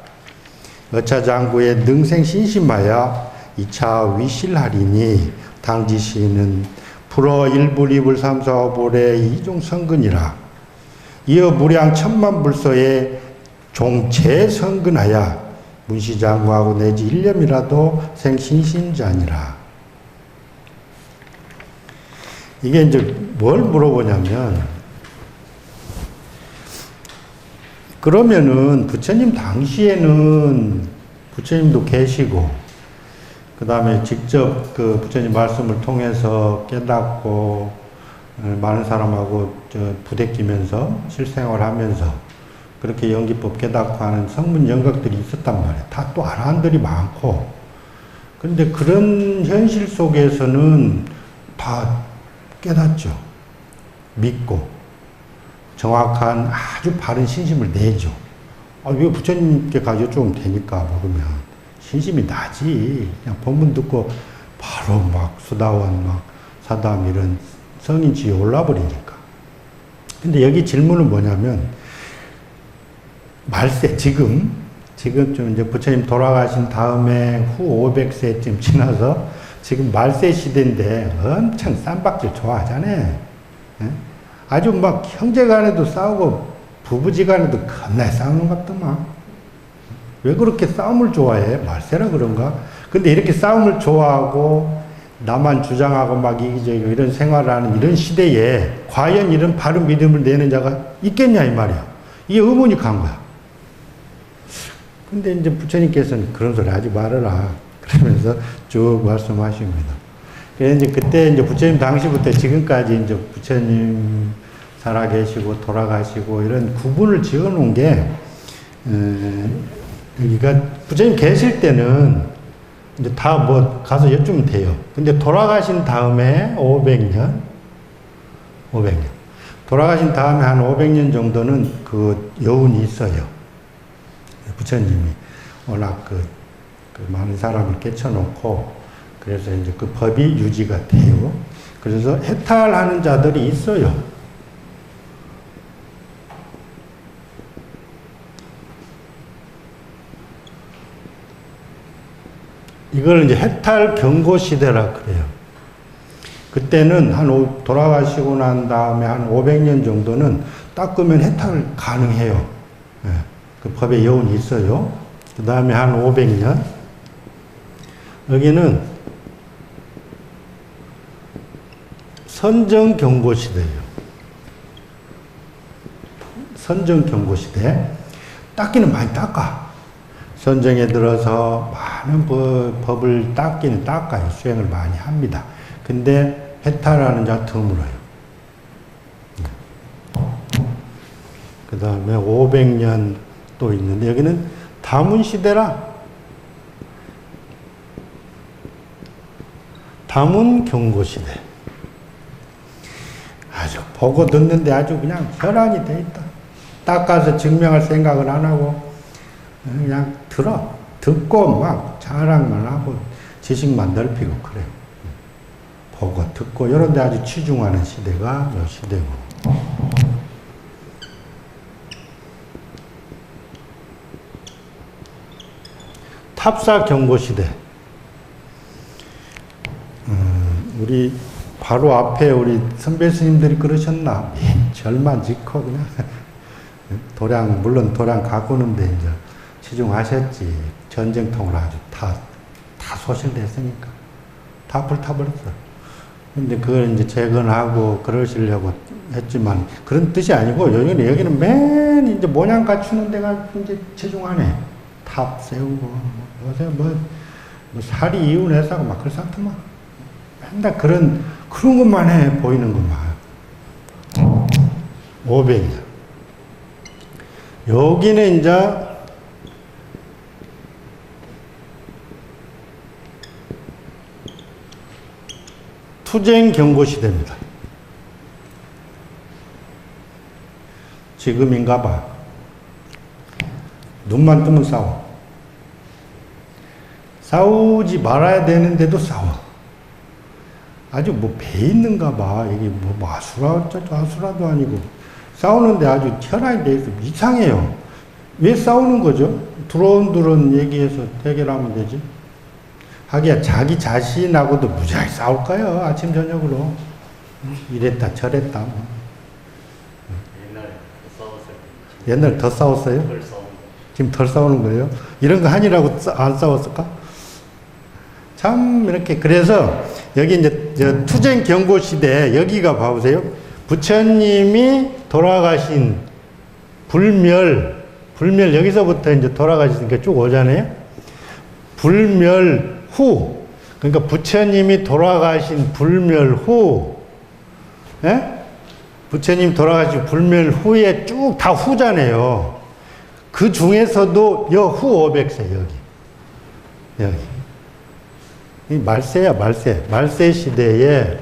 어차장구에 능생신심하여 2차 위실하리니 당지시는 불어 일불이불 삼사오불의 이종성근이라. 이어 무량 천만불소에 종체성근하여 문시장구하고 내지 일념이라도 생신신자니라. 이게 이제 뭘 물어보냐면 그러면은 부처님 당시에는 부처님도 계시고 그 다음에 직접 그 부처님 말씀을 통해서 깨닫고 많은 사람하고 부대끼면서 실생활하면서 그렇게 연기법 깨닫고 하는 성문 영각들이 있었단 말이에요. 다 또 아라한들이 많고. 그런데 그런 현실 속에서는 다 깨닫죠. 믿고 정확한 아주 바른 신심을 내죠. 왜 부처님께 가 여쭤보면 되니까 모르면 신심이 나지. 그냥 법문 듣고 바로 막 수다원 막 사담 이런 성인지에 올라버리니까. 근데 여기 질문은 뭐냐면 말세 지금 좀 이제 부처님 돌아가신 다음에 후 500세쯤 지나서 지금 말세 시대인데 엄청 쌈박질 좋아하잖아요. 예? 아주 막 형제 간에도 싸우고 부부지 간에도 겁나게 싸우는 것 같더만. 왜 그렇게 싸움을 좋아해? 말세라 그런가? 근데 이렇게 싸움을 좋아하고 나만 주장하고 막 이기적이고 이런 생활을 하는 이런 시대에 과연 이런 바른 믿음을 내는 자가 있겠냐 이 말이야. 이게 의문이 간 거야. 근데 이제 부처님께서는 그런 소리 하지 말아라. 그러면서 쭉 말씀하십니다. 그래서 이제 그때 이제 부처님 당시부터 지금까지 이제 부처님 살아계시고 돌아가시고 이런 구분을 지어 놓은 게, 여기가 부처님 계실 때는 이제 다 뭐 가서 여쭈면 돼요. 근데 돌아가신 다음에 500년. 돌아가신 다음에 한 500년 정도는 그 여운이 있어요. 부처님이 워낙 그 많은 사람을 깨쳐놓고 그래서 이제 그 법이 유지가 돼요. 그래서 해탈하는 자들이 있어요. 이걸 이제 해탈 경고 시대라 그래요. 그때는 돌아가시고 난 다음에 한 500년 정도는 닦으면 해탈 가능해요. 네. 그 법의 여운이 있어요. 그 다음에 한 500년. 여기는 선정 경고 시대예요. 선정 경고 시대. 닦기는 많이 닦아. 선정에 들어서 많은 법을 닦기는 닦아요. 수행을 많이 합니다. 근데 해탈하는 자 드물어요. 그 다음에 500년 또 있는데 여기는 다문시대라. 다문경고시대. 아주 보고 듣는데 아주 그냥 혈안이 돼 있다. 닦아서 증명할 생각을 안 하고 그냥 듣고 막 자랑만 하고 지식만 넓히고 그래요. 보고 듣고 이런 데 아주 치중하는 시대가 이 시대고. 탑사 경고 시대. 우리 바로 앞에 우리 선배 스님들이 그러셨나? 절만 짓고 그냥 도량, 물론 도량 가꾸는데 이제 치중하셨지. 전쟁통으로 아주 다 소실됐으니까. 다 불타버렸어. 근데 그걸 이제 재건하고 그러시려고 했지만 그런 뜻이 아니고 여기는 맨 이제 모양 갖추는 데가 이제 치중하네. 탑 세우고 요새 뭐 살이 이혼해서 막 그렇잖더만. 맨날 그런 것만 해 보이는 것만. 500이야. 여기는 이제 투쟁 경고 시대입니다. 지금인가 봐. 눈만 뜨면 싸워. 싸우지 말아야 되는데도 싸워. 아주 뭐 배 있는가 봐. 이게 뭐 아수라도 아니고. 싸우는데 아주 혈안이 돼 있어. 이상해요. 왜 싸우는 거죠? 두런두런 얘기해서 해결하면 되지. 하기야 자기 자신하고도 무지하게 싸울까요? 아침 저녁으로. 이랬다 저랬다. 옛날에 더 싸웠어요. 옛날에 더 싸웠어요? 덜 싸운 거. 지금 덜 싸우는 거예요? 이런 거 하니라고 안 싸웠을까? 참 이렇게 그래서 여기 이제 저 투쟁 경고 시대 여기가 봐보세요. 부처님이 돌아가신 불멸 여기서부터 이제 돌아가시니까 쭉 오잖아요. 불멸 후, 그러니까 부처님이 돌아가신 불멸 후, 예? 부처님 돌아가신 불멸 후에 쭉 다 후잖아요. 그 중에서도 후 500세 여기. 이 말세야 말세. 말세 시대에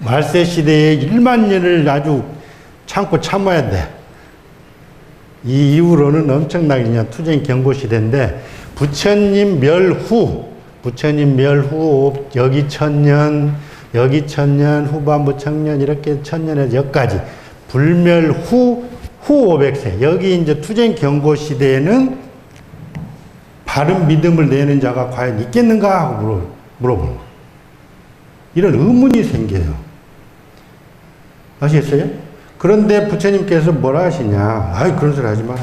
1만 년을 아주 참고 참아야 돼. 이 이후로는 엄청나게 그냥 투쟁 경고 시대인데 부처님 멸 후 여기 1000년, 후반부 1000년 이렇게 1000년에서 여기까지 불멸 후 500세 여기 이제 투쟁 경고 시대에는 바른 믿음을 내는 자가 과연 있겠는가 하고 물어보는 거예요. 이런 의문이 생겨요. 아시겠어요? 그런데 부처님께서 뭐라 하시냐? 아이 그런 소리 하지 마라.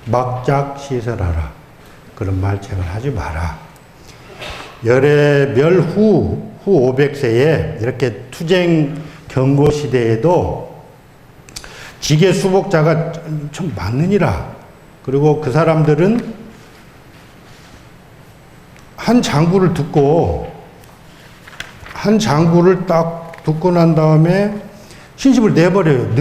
막작 시설하라. 그런 말책을 하지 마라. 열애 멸 후 500세에 이렇게 투쟁 경고 시대에도 지계 수복자가 좀 많으니라. 그리고 그 사람들은 한 장구를 딱 듣고 난 다음에 신심을 내버려요.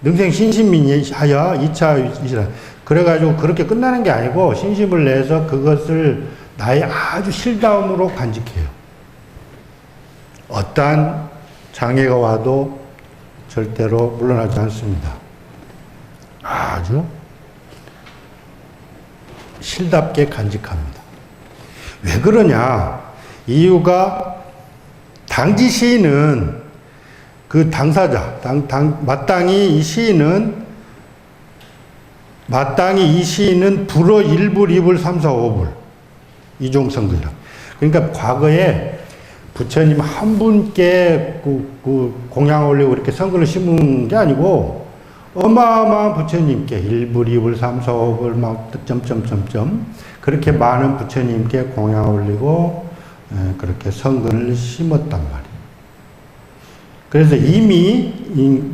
능생 신심이니 하여 2차 이시라. 그래가지고 그렇게 끝나는 게 아니고 신심을 내서 그것을 나의 아주 실다움으로 간직해요. 어떠한 장애가 와도 절대로 물러나지 않습니다. 아주 실답게 간직합니다. 왜 그러냐? 이유가 당지 시인은 그 당사자, 마땅히 이 시인은 불어 1불, 2불, 3, 4, 5불. 이종성근이라. 그러니까 과거에 부처님 한 분께 그 공양 올리고 이렇게 성근을 심은 게 아니고 어마어마한 부처님께 1불, 2불, 3, 4, 5불 막 점점점점 그렇게 많은 부처님께 공양 올리고 그렇게 성근을 심었단 말이에요. 그래서 이미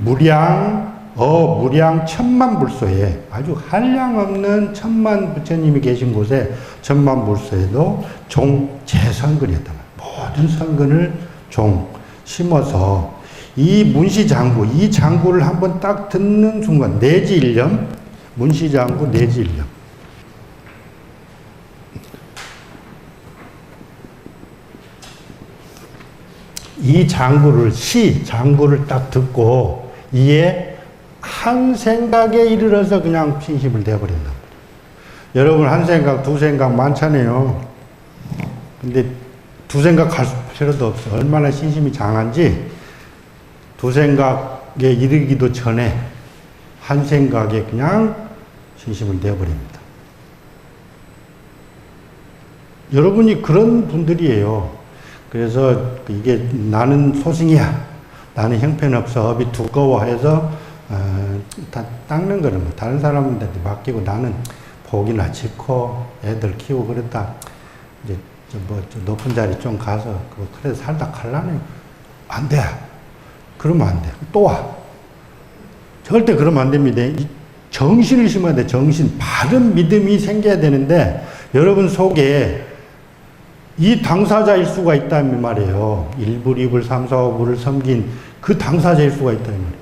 무량 1000만 불소에 아주 한량없는 1000만 부처님이 계신 곳에 1000만 불소에도 종 제성근이었단 말이에요. 모든 성근을 종 심어서 이 문시장구, 이 장구를 한번 딱 듣는 순간 내지일념, 문시장구 내지일념. 이 장구를 딱 듣고 이에 한 생각에 이르러서 그냥 신심을 내버린단 말이에요. 여러분 한 생각, 두 생각 많잖아요. 근데 두 생각 할 필요도 없어. 얼마나 신심이 장한지 두 생각에 이르기도 전에 한 생각에 그냥 신심을 내버립니다. 여러분이 그런 분들이에요. 그래서 이게 나는 소승이야. 나는 형편없어. 업이 두꺼워 해서 다 닦는 거는 뭐 다른 사람들한테 맡기고 나는 복이나 짓고 애들 키우고 그랬다. 이제 저 높은 자리 좀 가서 그래 살다 갈라네. 안 돼. 그러면 안 돼. 또 와. 절대 그러면 안 됩니다. 정신을 심어야 돼. 정신. 바른 믿음이 생겨야 되는데 여러분 속에 이 당사자일 수가 있다는 말이에요. 1불, 2불, 3, 4, 5불을 섬긴 그 당사자일 수가 있다는 말이에요.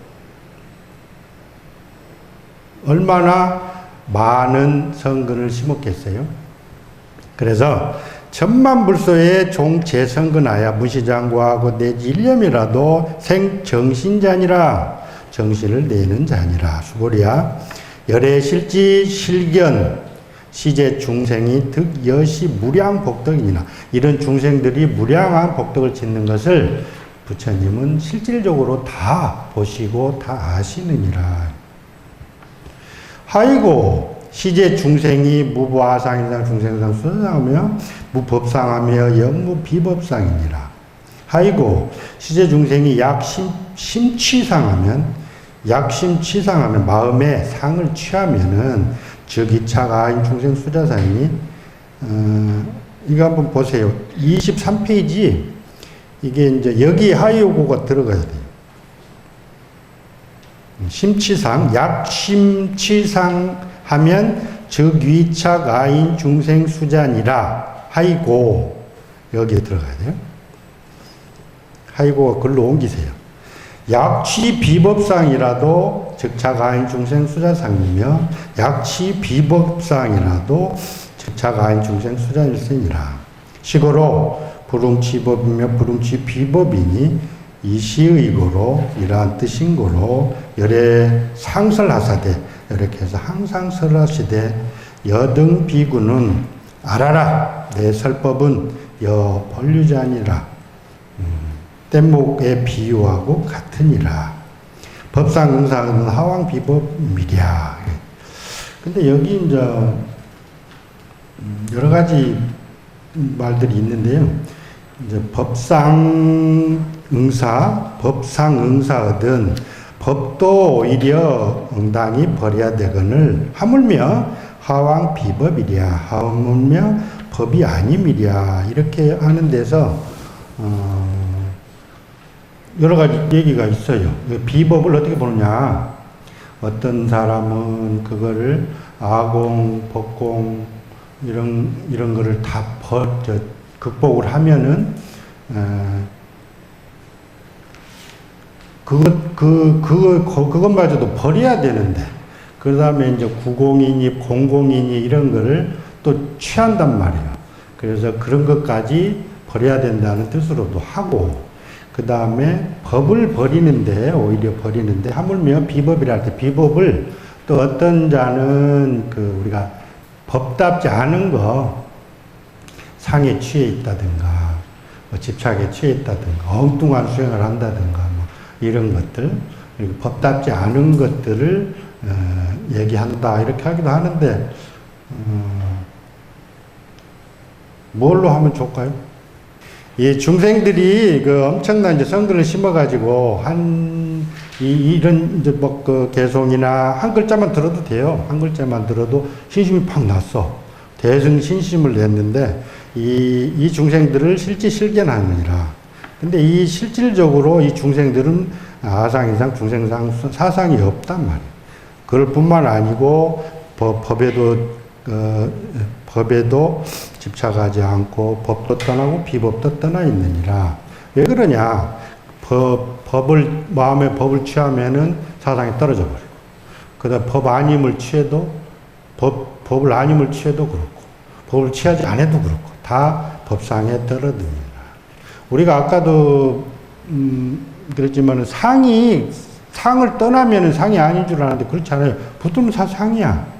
얼마나 많은 성근을 심었겠어요? 그래서 천만불소의 종재성근하여 무시장구하고 내지 일념이라도 생정신자니라. 정신을 내는 자니라. 수고리야. 열애실지 실견 시제 중생이 득여시 무량복덕이니라. 이런 중생들이 무량한 복덕을 짓는 것을 부처님은 실질적으로 다 보시고 다 아시느니라. 하이고 시제 중생이 무부아상이상 중생상 수상하며 무법상하며 영무비법상이니라. 하이고 시제 중생이 약심취상하면 마음에 상을 취하면은 즉 2차 가인 중생 수자상이 이거 한번 보세요. 23페이지 이게 이제 여기 하이오고가 들어가야 돼요. 심취상 약심취상 하면 즉 2차 가인 중생 수자니라. 하이고 여기에 들어가야 돼요. 하이고가 글로 옮기세요. 약취 비법상이라도 즉차 가인 중생 수자상이며 약취 비법상이라도 즉차 가인 중생 수자일생이라. 시고로 불응치법이며 불응치 비법이니 이시의고로 이러한 뜻인 고로 열애 상설하사대 이렇게 해서 항상 설하시되 여등 비구는 알아라 내 설법은 여 본류자니라. 뗏목에 비유하고 같으니라. 법상 응사는 하왕 비법이랴. 근데 여기 이제 여러 가지 말들이 있는데요. 이제 법상 응사거든 법도 오히려 응당히 버려야 되거늘 하물며 하왕 비법이랴. 하물며 법이 아님이랴. 이렇게 하는 데서 여러 가지 얘기가 있어요. 비법을 어떻게 보느냐. 어떤 사람은 그거를 아공, 법공, 이런 거를 다 극복을 하면은, 그것마저도 버려야 되는데, 그 다음에 이제 구공이니, 공공이니, 이런 거를 또 취한단 말이에요. 그래서 그런 것까지 버려야 된다는 뜻으로도 하고, 그 다음에 법을 버리는데, 오히려 버리는데, 하물며 비법이라 할 때 비법을 또 어떤 자는 우리가 법답지 않은 거, 상에 취해 있다든가, 뭐 집착에 취해 있다든가, 엉뚱한 수행을 한다든가, 뭐 이런 것들, 법답지 않은 것들을 얘기한다, 이렇게 하기도 하는데, 뭘로 하면 좋을까요? 이 중생들이 엄청난 이제 성근을 심어가지고, 이런 이제 개송이나 한 글자만 들어도 돼요. 한 글자만 들어도 신심이 팍 났어. 대승 신심을 냈는데, 이 중생들을 실질실견하느니라. 근데 이 실질적으로 이 중생들은 아상이상, 중생상, 사상이 없단 말이에요. 그럴 뿐만 아니고, 법에도 집착하지 않고 법도 떠나고 비법도 떠나 있느니라. 왜 그러냐? 마음의 법을 취하면은 사상이 떨어져 버리고, 그 다음 법 아님을 취해도, 법을 아님을 취해도 그렇고, 법을 취하지 않아도 그렇고, 다 법상에 떨어듭니다. 우리가 아까도, 그랬지만 상을 떠나면은 상이 아닌 줄 아는데 그렇지 않아요. 붙들면 상이야.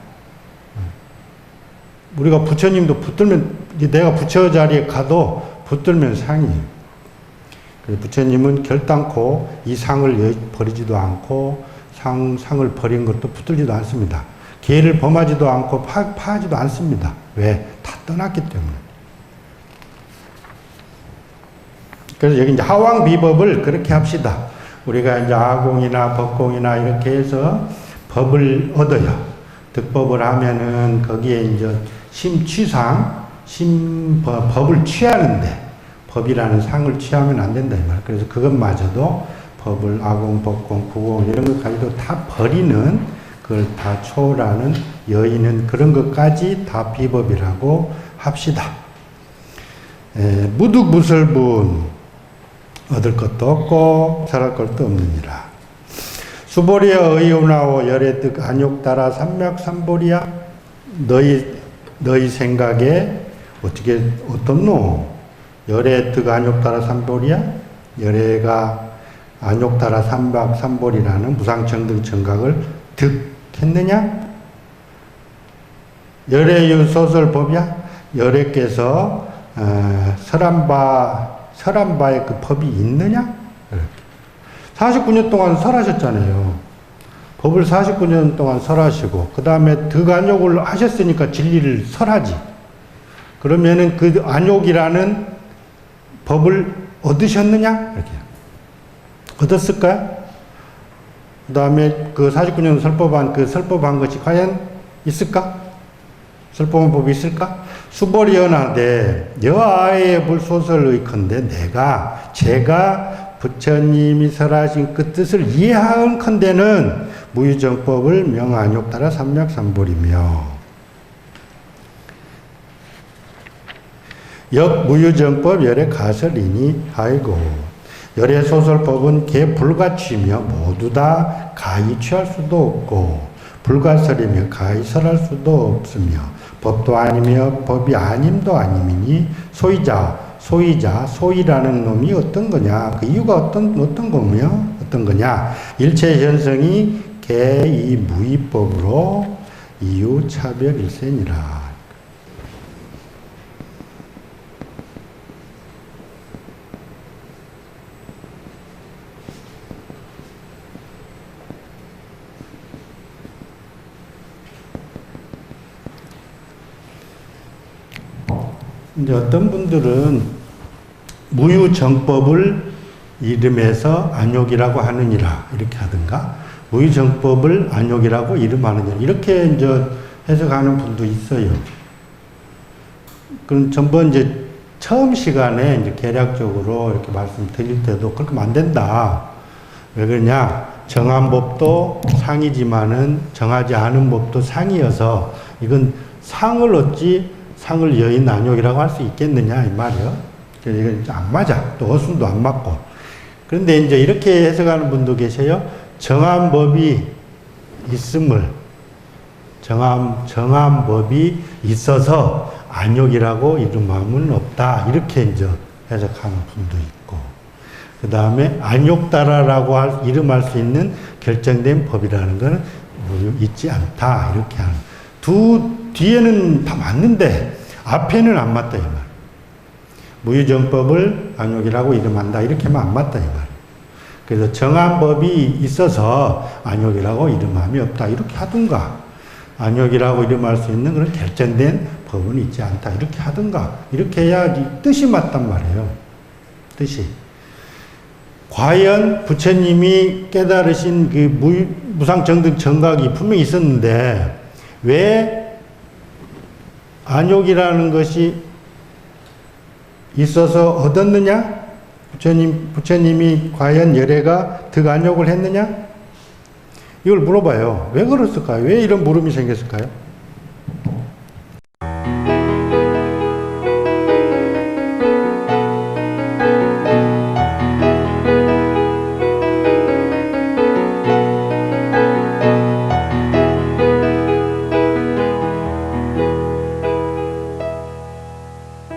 우리가 부처님도 붙들면, 내가 부처 자리에 가도 붙들면 상이에요. 부처님은 결단코 이 상을 버리지도 않고 상을 버린 것도 붙들지도 않습니다. 계를 범하지도 않고 파하지도 않습니다. 왜? 다 떠났기 때문에. 그래서 여기 이제 하왕비법을 그렇게 합시다. 우리가 이제 아공이나 법공이나 이렇게 해서 법을 얻어요. 득법을 하면은 거기에 이제 심취상, 법을 취하는데 법이라는 상을 취하면 안 된다 이 말. 그래서 그것마저도 법을 아공, 법공, 구공 이런 것까지도 다 버리는 그걸 다 초월하는 여의는 그런 것까지 다 비법이라고 합시다. 무득무설분 얻을 것도 없고 설할 것도 없느니라. 수보리여 의오나오 열애득 안욕따라 삼맥삼보리야. 너희 생각에 어떻노? 열애득 안욕따라 삼보리야? 열애가 안욕따라 삼박삼보리라는 무상정등청각을 득했느냐? 열애유 소설법이야? 열애께서 설한 바에 그 법이 있느냐? 49년 동안 설하셨잖아요. 법을 49년 동안 설하시고 그 다음에 득안욕을 하셨으니까 진리를 설하지. 그러면은 그 안욕이라는 법을 얻으셨느냐? 이렇게 얻었을까요? 그 다음에 그 49년 설법한 것이 과연 있을까? 설법한 법이 있을까? 수보리언하되 여아의 불소설의컨대 제가 부처님이 설하신 그 뜻을 이해하건대는 무유정법을 명안욕 따라 삼맥삼보리며 역무유정법 열애 가설이니 아이고 열애 소설법은 개 불가취며 모두 다 가히 취할 수도 없고 불가설이며 가히 설할 수도 없으며 법도 아니며 법이 아님도 아님이니 소이라는 놈이 어떤 거냐? 그 이유가 어떤 거냐? 일체 현성이 개이 무의법으로 이유 차별일세니라. 이제 어떤 분들은 무유정법을 이름해서 안욕이라고 하느니라 이렇게 하든가 무유정법을 안욕이라고 이름하느니라 이렇게 이제 해석하는 분도 있어요. 그럼 전번 이제 처음 시간에 이제 개략적으로 이렇게 말씀드릴 때도 그렇게 하면 안 된다. 왜 그러냐? 정한 법도 상이지만은 정하지 않은 법도 상이어서 이건 상을 얻지 상을 여인 안욕이라고 할 수 있겠느냐 이 말이요. 이건 안 맞아. 또 어순도 안 맞고. 그런데 이제 이렇게 해석하는 분도 계세요. 정한 법이 있음을 정한 법이 있어서 안욕이라고 이름하면 없다. 이렇게 이제 해석하는 분도 있고. 그 다음에 안욕따라라고 이름할 수 있는 결정된 법이라는 것은 있지 않다. 이렇게 하는. 뒤에는 다 맞는데 앞에는 안 맞다 이 말. 무유정법을 안욕이라고 이름한다 이렇게 하면 안 맞다 이 말. 그래서 정한 법이 있어서 안욕이라고 이름함이 없다 이렇게 하든가 안욕이라고 이름할 수 있는 그런 결정된 법은 있지 않다 이렇게 하든가 이렇게 해야 뜻이 맞단 말이에요. 뜻이. 과연 부처님이 깨달으신 그 무상정등 정각이 분명히 있었는데 왜 안욕이라는 것이 있어서 얻었느냐? 부처님이 과연 열애가 득안욕을 했느냐? 이걸 물어봐요. 왜 그랬을까요? 왜 이런 물음이 생겼을까요?